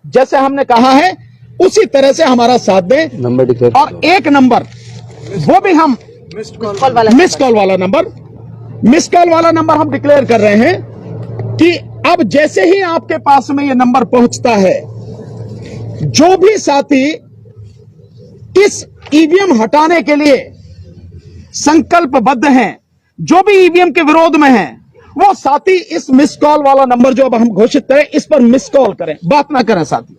जैसे हमने कहा है उसी तरह से हमारा साथ दें। नंबर डिक्लेयर और एक नंबर वो भी हम मिस कॉल वाला नंबर हम डिक्लेयर कर रहे हैं कि अब जैसे ही आपके पास में ये नंबर पहुंचता है, जो भी साथी इस ईवीएम हटाने के लिए संकल्पबद्ध हैं, जो भी ईवीएम के विरोध में हैं, वो साथी इस मिस कॉल वाला नंबर जो अब हम घोषित करें, इस पर मिस कॉल करें, बात ना करें साथी,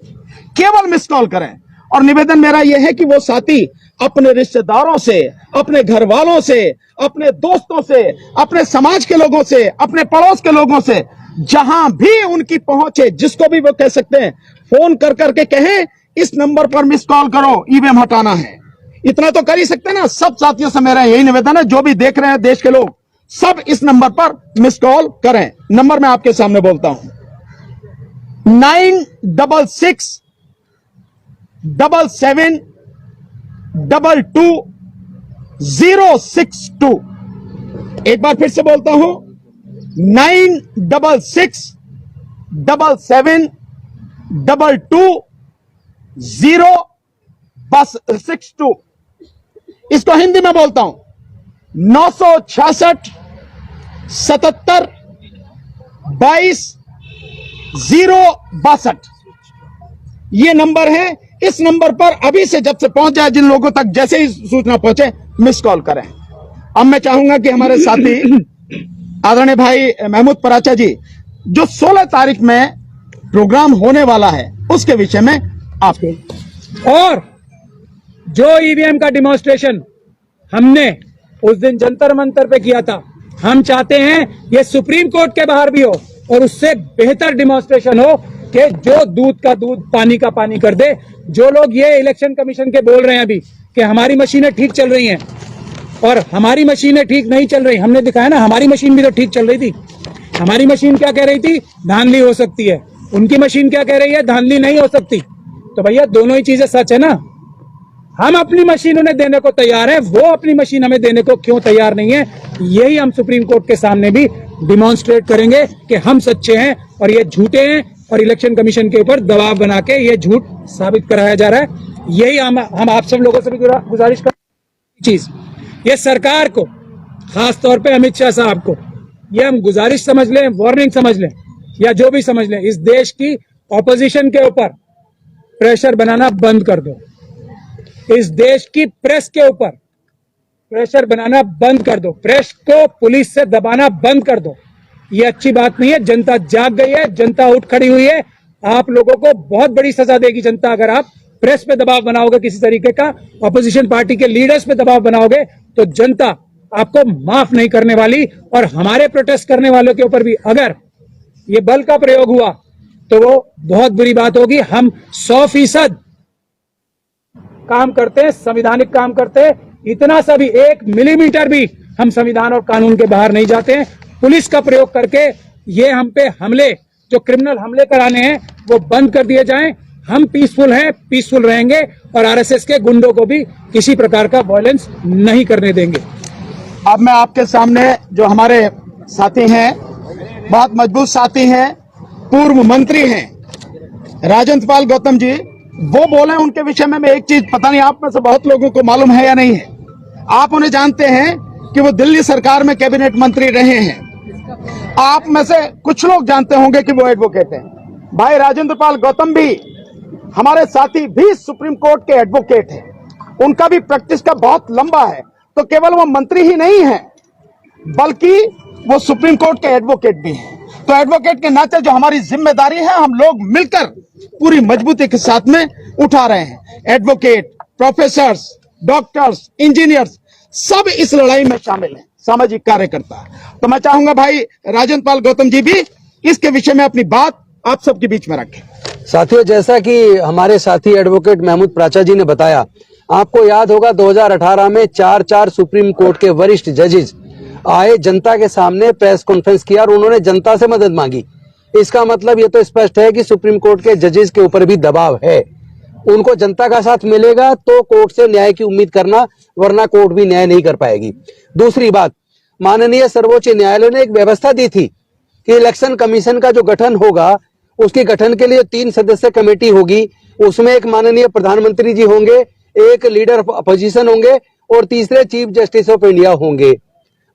केवल मिस कॉल करें। और निवेदन मेरा यह है कि वो साथी अपने रिश्तेदारों से, अपने घर वालों से, अपने दोस्तों से, अपने समाज के लोगों से, अपने पड़ोस के लोगों से, जहां भी उनकी पहुंचे, जिसको भी वो कह सकते हैं, फोन कर करके कहें इस नंबर पर मिस कॉल करो, ईवीएम हटाना है। इतना तो कर ही सकते हैं ना। सब साथियों से मेरा यही निवेदन है, जो भी देख रहे हैं देश के लोग, सब इस नंबर पर मिस कॉल करें। नंबर मैं आपके सामने बोलता हूं, 9667222062। एक बार फिर से बोलता हूं, 9667222062। इसको हिंदी में बोलता हूं, 966-77-22-062। ये नंबर है। इस नंबर पर अभी से जब से पहुंच जाए, जिन लोगों तक जैसे ही सूचना पहुंचे, मिस कॉल करें। अब मैं चाहूंगा कि हमारे साथी आदरणीय भाई महमूद पराचा जी, जो 16 तारीख में प्रोग्राम होने वाला है, उसके विषय में आपको। और जो ईवीएम का डिमॉन्स्ट्रेशन हमने उस दिन जंतर मंतर पे किया था, हम चाहते हैं ये सुप्रीम कोर्ट के बाहर भी हो और उससे बेहतर डिमॉन्स्ट्रेशन हो कि जो दूध का दूध पानी का पानी कर दे। जो लोग ये इलेक्शन कमीशन के बोल रहे हैं अभी कि हमारी मशीनें ठीक चल रही हैं और हमारी मशीनें ठीक नहीं चल रही, हमने दिखाया ना, हमारी मशीन भी तो ठीक चल रही थी। हमारी मशीन क्या कह रही थी? धांधली हो सकती है। उनकी मशीन क्या कह रही है? धांधली नहीं हो सकती। तो भैया दोनों ही चीजें सच है ना। हम अपनी मशीन उन्हें देने को तैयार है, वो अपनी मशीन हमें देने को क्यों तैयार नहीं है? यही हम सुप्रीम कोर्ट के सामने भी डिमॉन्स्ट्रेट करेंगे कि हम सच्चे हैं और ये झूठे हैं, और इलेक्शन कमीशन के ऊपर दबाव बना के ये झूठ साबित कराया जा रहा है। यही हम आप सब लोगों से भी गुजारिश कर चीज, ये सरकार को, खास तौर पे अमित शाह साहब को, ये हम गुजारिश समझ लें, वार्निंग समझ लें, या जो भी समझ लें, इस देश की ऑपोजिशन के ऊपर प्रेशर बनाना बंद कर दो। इस देश की प्रेस के ऊपर प्रेशर बनाना बंद कर दो। प्रेस को पुलिस से दबाना बंद कर दो। ये अच्छी बात नहीं है। जनता जाग गई है, जनता उठ खड़ी हुई है। आप लोगों को बहुत बड़ी सजा देगी जनता अगर आप प्रेस पे दबाव बनाओगे, किसी तरीके का ऑपोजिशन पार्टी के लीडर्स पे दबाव बनाओगे, तो जनता आपको माफ नहीं करने वाली। और हमारे प्रोटेस्ट करने वालों के ऊपर भी अगर ये बल का प्रयोग हुआ तो वो बहुत बुरी बात होगी। हम 100% काम करते हैं, संवैधानिक काम करते हैं। इतना सा भी 1 मिलीमीटर भी हम संविधान और कानून के बाहर नहीं जाते हैं। पुलिस का प्रयोग करके ये हम पे हमले, जो क्रिमिनल हमले कराने हैं, वो बंद कर दिए जाएं। हम पीसफुल हैं, पीसफुल रहेंगे और आरएसएस के गुंडों को भी किसी प्रकार का वायलेंस नहीं करने देंगे। अब मैं आपके सामने जो हमारे साथी हैं, बहुत मजबूत साथी हैं, पूर्व मंत्री हैं राजेंद्र पाल गौतम जी, वो बोले। उनके विषय में मैं एक चीज, पता नहीं आप में से बहुत लोगों को मालूम है या नहीं है, आप उन्हें जानते हैं कि वो दिल्ली सरकार में कैबिनेट मंत्री रहे हैं। आप में से कुछ लोग जानते होंगे कि वो एडवोकेट हैं। भाई राजेंद्र पाल गौतम भी, हमारे साथी भी सुप्रीम कोर्ट के एडवोकेट हैं। उनका भी प्रैक्टिस का बहुत लंबा है। तो केवल वो मंत्री ही नहीं है, बल्कि वो सुप्रीम कोर्ट के एडवोकेट भी हैं। तो एडवोकेट के नाते जो हमारी जिम्मेदारी है, हम लोग मिलकर पूरी मजबूती के साथ में उठा रहे हैं। एडवोकेट, प्रोफेसर्स, डॉक्टर्स, इंजीनियर्स, सब इस लड़ाई में शामिल हैं, सामाजिक कार्यकर्ता। तो मैं चाहूंगा भाई राजेंद्र पाल गौतम जी भी इसके विषय में अपनी बात आप सबके बीच में रखें। साथियों, जैसा कि हमारे साथी एडवोकेट महमूद पराचा जी ने बताया, आपको याद होगा 2018 में 4 सुप्रीम कोर्ट के वरिष्ठ जजेस आए, जनता के सामने प्रेस कॉन्फ्रेंस किया और उन्होंने जनता से मदद मांगी। इसका मतलब ये तो स्पष्ट है कि सुप्रीम कोर्ट के जजेस के ऊपर भी दबाव है। उनको जनता का साथ मिलेगा तो कोर्ट से न्याय की उम्मीद करना, वरना कोर्ट भी न्याय नहीं कर पाएगी। दूसरी बात, माननीय सर्वोच्च न्यायालय ने एक व्यवस्था दी थी कि इलेक्शन कमीशन का जो गठन होगा उसके गठन के लिए 3 सदस्य कमेटी होगी। उसमें एक माननीय प्रधानमंत्री जी होंगे, एक लीडर ऑफ अपोजिशन होंगे और तीसरे चीफ जस्टिस ऑफ इंडिया होंगे।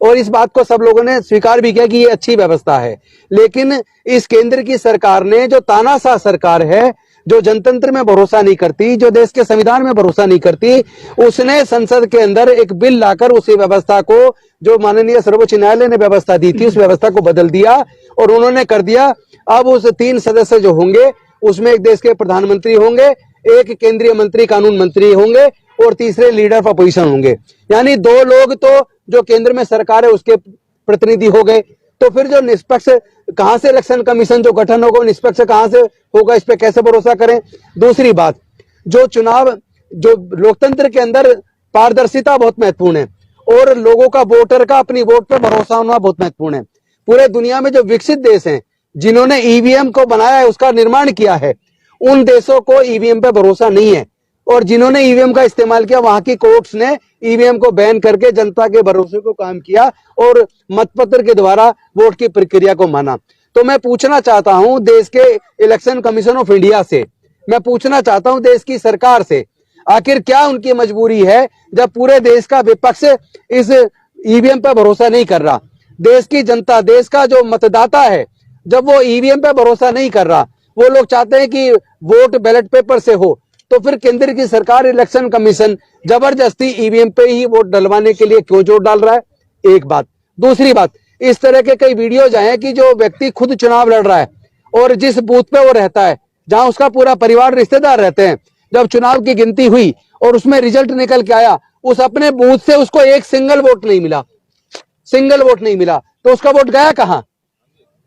और इस बात को सब लोगों ने स्वीकार भी किया कि ये अच्छी व्यवस्था है। लेकिन इस केंद्र की सरकार ने, जो तानाशाह सरकार है, जो जनतंत्र में भरोसा नहीं करती, जो देश के संविधान में भरोसा नहीं करती, उसने संसद के अंदर एक बिल लाकर उसी व्यवस्था को, जो माननीय सर्वोच्च न्यायालय ने व्यवस्था दी थी, उस व्यवस्था को बदल दिया और उन्होंने कर दिया। अब उस 3 सदस्य जो होंगे उसमें एक देश के प्रधानमंत्री होंगे, एक केंद्रीय मंत्री कानून मंत्री होंगे और तीसरे लीडर ऑफ अपोजिशन होंगे। यानी 2 लोग तो जो केंद्र में सरकार है उसके प्रतिनिधि हो गए। तो फिर जो निष्पक्ष, कहां से इलेक्शन कमीशन जो गठन होगा निष्पक्ष कहां से होगा, इस पे कैसे भरोसा करें। दूसरी बात, जो चुनाव, जो लोकतंत्र के अंदर पारदर्शिता बहुत महत्वपूर्ण है और लोगों का, वोटर का अपनी वोट पर भरोसा होना बहुत महत्वपूर्ण है। पूरे दुनिया में जो विकसित देश हैं जिन्होंने ईवीएम को बनाया है, उसका निर्माण किया है, उन देशों को ईवीएम पे भरोसा नहीं है। और जिन्होंने ईवीएम का इस्तेमाल किया, वहां की कोर्ट्स ने ईवीएम को बैन करके जनता के भरोसे को काम किया और मतपत्र के द्वारा वोट की प्रक्रिया को माना। तो मैं पूछना चाहता हूं देश के इलेक्शन कमीशन ऑफ इंडिया से, मैं पूछना चाहता हूं देश की सरकार से, आखिर क्या उनकी मजबूरी है जब पूरे देश का विपक्ष इस ईवीएम पर भरोसा नहीं कर रहा। देश की जनता, देश का जो मतदाता है, जब वो ईवीएम पे भरोसा नहीं कर रहा, वो लोग चाहते हैं कि वोट बैलेट पेपर से हो, तो फिर केंद्र की सरकार, इलेक्शन कमीशन जबरदस्ती ईवीएम पे ही वोट डलवाने के लिए क्यों जोर डाल रहा है। एक बात। दूसरी बात, इस तरह के कई वीडियोज आए हैं कि जो व्यक्ति खुद चुनाव लड़ रहा है और जिस बूथ पे वो रहता है, जहां उसका पूरा परिवार, रिश्तेदार रहते हैं, जब चुनाव की गिनती हुई और उसमें रिजल्ट निकल के आया, उस अपने बूथ से उसको एक सिंगल वोट नहीं मिला, तो उसका वोट गया कहां,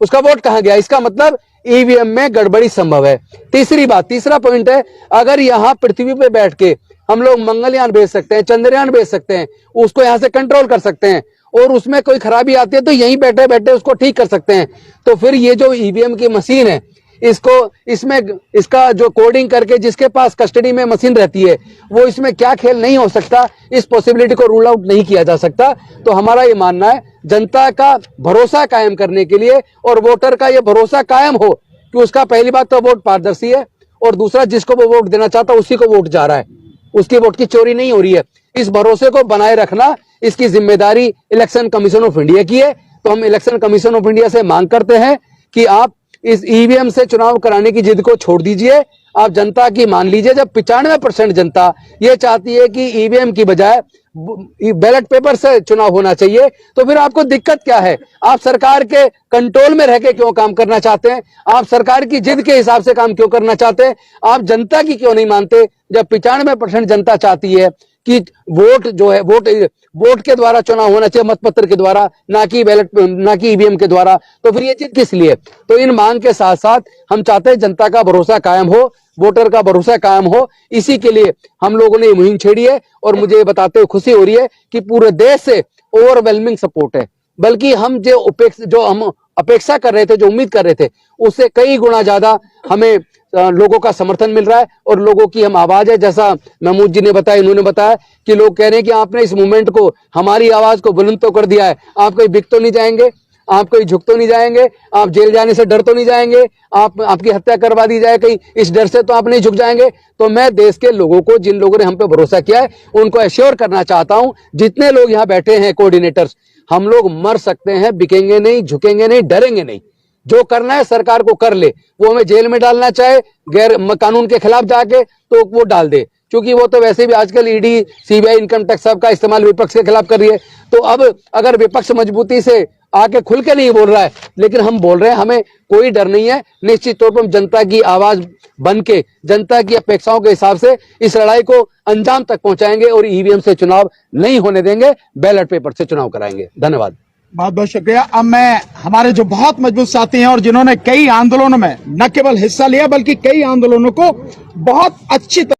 उसका वोट कहां गया। इसका मतलब ईवीएम में गड़बड़ी संभव है। तीसरी बात, तीसरा पॉइंट है, अगर यहां पृथ्वी पे बैठ के हम लोग मंगलयान भेज सकते हैं, चंद्रयान भेज सकते हैं, उसको यहां से कंट्रोल कर सकते हैं और उसमें कोई खराबी आती है तो यहीं बैठे बैठे उसको ठीक कर सकते हैं, तो फिर ये जो ईवीएम की मशीन है, इसको, इसमें इसका जो कोडिंग करके जिसके पास कस्टडी में मशीन रहती है, वो इसमें क्या खेल नहीं हो सकता, इस पॉसिबिलिटी को रूल आउट नहीं किया जा सकता। तो हमारा ये मानना है, जनता का भरोसा कायम करने के लिए और वोटर का ये भरोसा कायम हो कि उसका, पहली बात तो वोट पारदर्शी है और दूसरा, जिसको वो वोट देना चाहता है उसी को वोट जा रहा है, उसकी वोट की चोरी नहीं हो रही है। इस भरोसे को बनाए रखना, इसकी जिम्मेदारी इलेक्शन कमीशन ऑफ इंडिया की है। तो हम इलेक्शन कमीशन ऑफ इंडिया से मांग करते हैं कि आप इस ईवीएम से चुनाव कराने की जिद को छोड़ दीजिए, आप जनता की मान लीजिए। जब 95% जनता ये चाहती है कि ईवीएम की बजाय बैलेट पेपर से चुनाव होना चाहिए, तो फिर आपको दिक्कत क्या है। आप सरकार के कंट्रोल में रह के क्यों काम करना चाहते हैं, आप सरकार की जिद के हिसाब से काम क्यों करना चाहते हैं, आप जनता की क्यों नहीं मानते। जब 95% जनता चाहती है कि वोट जो है, वोट के द्वारा चुनाव होना चाहिए, मतपत्र के द्वारा, ना कि बैलेट, ना कि ईवीएम के द्वारा, तो फिर ये जिद किस लिए। तो इन मांग के साथ साथ हम चाहते हैं जनता का भरोसा कायम हो, वोटर का भरोसा कायम हो। इसी के लिए हम लोगों ने ये मुहिम छेड़ी है और मुझे ये बताते हुए खुशी हो रही है कि पूरे देश से ओवरवेलमिंग सपोर्ट है। बल्कि हम जो हम अपेक्षा कर रहे थे, जो उम्मीद कर रहे थे, उससे कई गुना ज्यादा हमें लोगों का समर्थन मिल रहा है और लोगों की हम आवाज है। जैसा महमूद जी ने बताया, इन्होंने बताया कि लोग कह रहे हैं कि आपने इस मूवमेंट को, हमारी आवाज को बुलंद तो कर दिया है, आप कहीं बिक तो नहीं जाएंगे, आप कहीं झुक तो नहीं जाएंगे, आप जेल जाने से डर तो नहीं जाएंगे, आपकी हत्या करवा दी जाए कहीं, इस डर से तो आप नहीं झुक जाएंगे। तो मैं देश के लोगों को, जिन लोगों ने हम पे भरोसा किया है, उनको एश्योर करना चाहता हूं, जितने लोग यहाँ बैठे हैं कोऑर्डिनेटर्स, हम लोग मर सकते हैं, बिकेंगे नहीं, झुकेंगे नहीं, डरेंगे नहीं। जो करना है सरकार को कर ले, वो हमें जेल में डालना चाहे गैर कानून के खिलाफ जाके, तो वो डाल दे, क्योंकि वो तो वैसे भी आजकल ईडी, सीबीआई, इनकम टैक्स सब का इस्तेमाल विपक्ष के खिलाफ कर रही है। तो अब अगर विपक्ष मजबूती से आके खुल के नहीं बोल रहा है, लेकिन हम बोल रहे हैं, हमें कोई डर नहीं है। निश्चित तौर पर हम जनता की आवाज बन के, जनता की अपेक्षाओं के हिसाब से इस लड़ाई को अंजाम तक पहुंचाएंगे और ईवीएम से चुनाव नहीं होने देंगे, बैलेट पेपर से चुनाव कराएंगे। धन्यवाद। बहुत बहुत शुक्रिया। अब मैं, हमारे जो बहुत मजबूत साथी हैं और जिन्होंने कई आंदोलनों में न केवल हिस्सा लिया बल्कि कई आंदोलनों को बहुत अच्छी